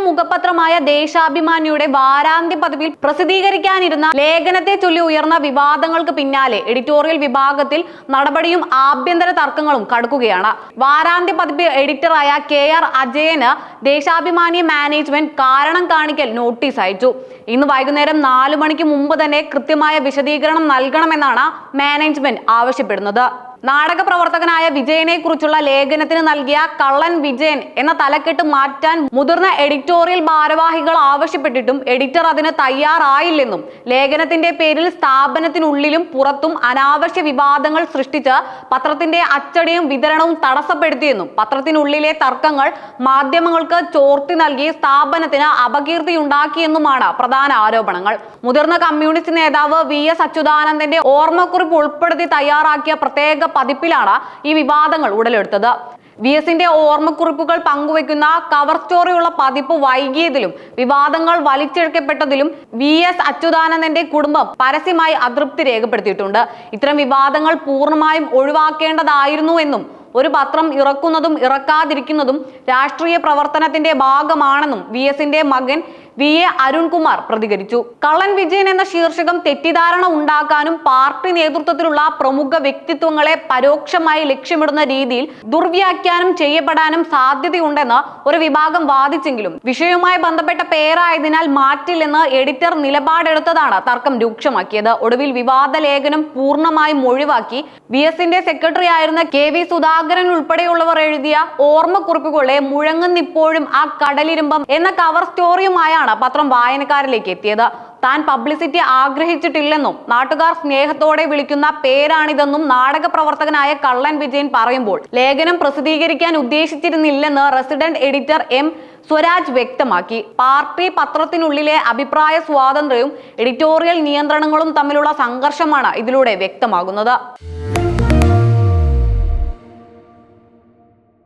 മുഖപത്രമായ ദേശാഭിമാനിയുടെ വാരാന്ത്യ പതിപ്പിൽ പ്രസിദ്ധീകരിക്കാനിരുന്ന ലേഖനത്തെ ചൊല്ലി ഉയർന്ന വിവാദങ്ങൾക്ക് പിന്നാലെ എഡിറ്റോറിയൽ വിഭാഗത്തിൽ നടപടിയും ആഭ്യന്തര തർക്കങ്ങളും കടക്കുകയാണ്. വാരാന്ത്യ പതിപ്പ് എഡിറ്ററായ KR അജയന് ദേശാഭിമാനി മാനേജ്മെന്റ് കാരണം കാണിക്കൽ നോട്ടീസ് അയച്ചു. ഇന്ന് വൈകുന്നേരം 4 മണിക്ക് മുമ്പ് തന്നെ കൃത്യമായ വിശദീകരണം നൽകണമെന്നാണ് മാനേജ്മെന്റ് ആവശ്യപ്പെടുന്നത്. നാടക പ്രവർത്തകനായ വിജയനെ കുറിച്ചുള്ള ലേഖനത്തിന് നൽകിയ കള്ളൻ വിജയൻ എന്ന തലക്കെട്ട് മാറ്റാൻ മുതിർന്ന എഡിറ്റോറിയൽ ഭാരവാഹികൾ ആവശ്യപ്പെട്ടിട്ടും എഡിറ്റർ അതിന് തയ്യാറായില്ലെന്നും ലേഖനത്തിന്റെ പേരിൽ സ്ഥാപനത്തിനുള്ളിലും പുറത്തും അനാവശ്യ വിവാദങ്ങൾ സൃഷ്ടിച്ച് പത്രത്തിന്റെ അച്ചടിയും വിതരണവും തടസ്സപ്പെടുത്തിയെന്നും പത്രത്തിനുള്ളിലെ തർക്കങ്ങൾ മാധ്യമങ്ങൾക്ക് ചോർത്തി നൽകി സ്ഥാപനത്തിന് അപകീർത്തിയുണ്ടാക്കിയെന്നുമാണ് പ്രധാന ആരോപണങ്ങൾ. മുതിർന്ന കമ്മ്യൂണിസ്റ്റ് നേതാവ് VS അച്യുതാനന്ദന്റെ ഓർമ്മക്കുറിപ്പ് ഉൾപ്പെടുത്തി തയ്യാറാക്കിയ പ്രത്യേക പതിപ്പിലാണ് ഈ വിവാദങ്ങൾ ഉടലെടുത്തത്. VSന്റെ ഓർമ്മക്കുറിപ്പുകൾ പങ്കുവയ്ക്കുന്ന കവർ സ്റ്റോറിയുള്ള പതിപ്പ് വൈകിയതിലും വിവാദങ്ങൾ വലിച്ചിഴക്കപ്പെട്ടതിലും VS അച്യുതാനന്ദന്റെ കുടുംബം പരസ്യമായി അതൃപ്തി രേഖപ്പെടുത്തിയിട്ടുണ്ട്. ഇത്തരം വിവാദങ്ങൾ പൂർണ്ണമായും ഒഴിവാക്കേണ്ടതായിരുന്നു എന്നും ഒരു പത്രം ഇറക്കുന്നതും ഇറക്കാതിരിക്കുന്നതും രാഷ്ട്രീയ പ്രവർത്തനത്തിന്റെ ഭാഗമാണെന്നും VSന്റെ മകൻ VA അരുൺകുമാർ പ്രതികരിച്ചു. കള്ളൻ വിജയൻ എന്ന ശീർഷകം തെറ്റിദ്ധാരണ ഉണ്ടാക്കാനും പാർട്ടി നേതൃത്വത്തിലുള്ള പ്രമുഖ വ്യക്തിത്വങ്ങളെ പരോക്ഷമായി ലക്ഷ്യമിടുന്ന രീതിയിൽ ദുർവ്യാഖ്യാനം ചെയ്യപ്പെടാനും സാധ്യതയുണ്ടെന്ന് ഒരു വിഭാഗം വാദിച്ചെങ്കിലും വിഷയവുമായി ബന്ധപ്പെട്ട പേരായതിനാൽ മാറ്റില്ലെന്ന് എഡിറ്റർ നിലപാടെടുത്തതാണ് തർക്കം രൂക്ഷമാക്കിയത്. ഒടുവിൽ വിവാദ ലേഖനം പൂർണ്ണമായും ഒഴിവാക്കി VSന്റെ സെക്രട്ടറി ആയിരുന്ന KV സുധാകരൻ ഉൾപ്പെടെയുള്ളവർ എഴുതിയ ഓർമ്മക്കുറിപ്പുകളെ മുഴങ്ങുന്നിപ്പോഴും ആ കടലിരുമ്പം എന്ന കവർ സ്റ്റോറിയുമായാണ് പത്രം വായനക്കാരിലേക്ക് എത്തിയത്. താൻ പബ്ലിസിറ്റി ആഗ്രഹിച്ചിട്ടില്ലെന്നും നാട്ടുകാർ സ്നേഹത്തോടെ വിളിക്കുന്ന പേരാണിതെന്നും നാടക പ്രവർത്തകനായ കള്ളൻ വിജയൻ പറയുമ്പോൾ ലേഖനം പ്രസിദ്ധീകരിക്കാൻ ഉദ്ദേശിച്ചിരുന്നില്ലെന്ന് റെസിഡന്റ് എഡിറ്റർ M സ്വരാജ് വ്യക്തമാക്കി. പാർട്ടി പത്രത്തിനുള്ളിലെ അഭിപ്രായ സ്വാതന്ത്ര്യവും എഡിറ്റോറിയൽ നിയന്ത്രണങ്ങളും തമ്മിലുള്ള സംഘർഷമാണ് ഇതിലൂടെ വ്യക്തമാകുന്നത്.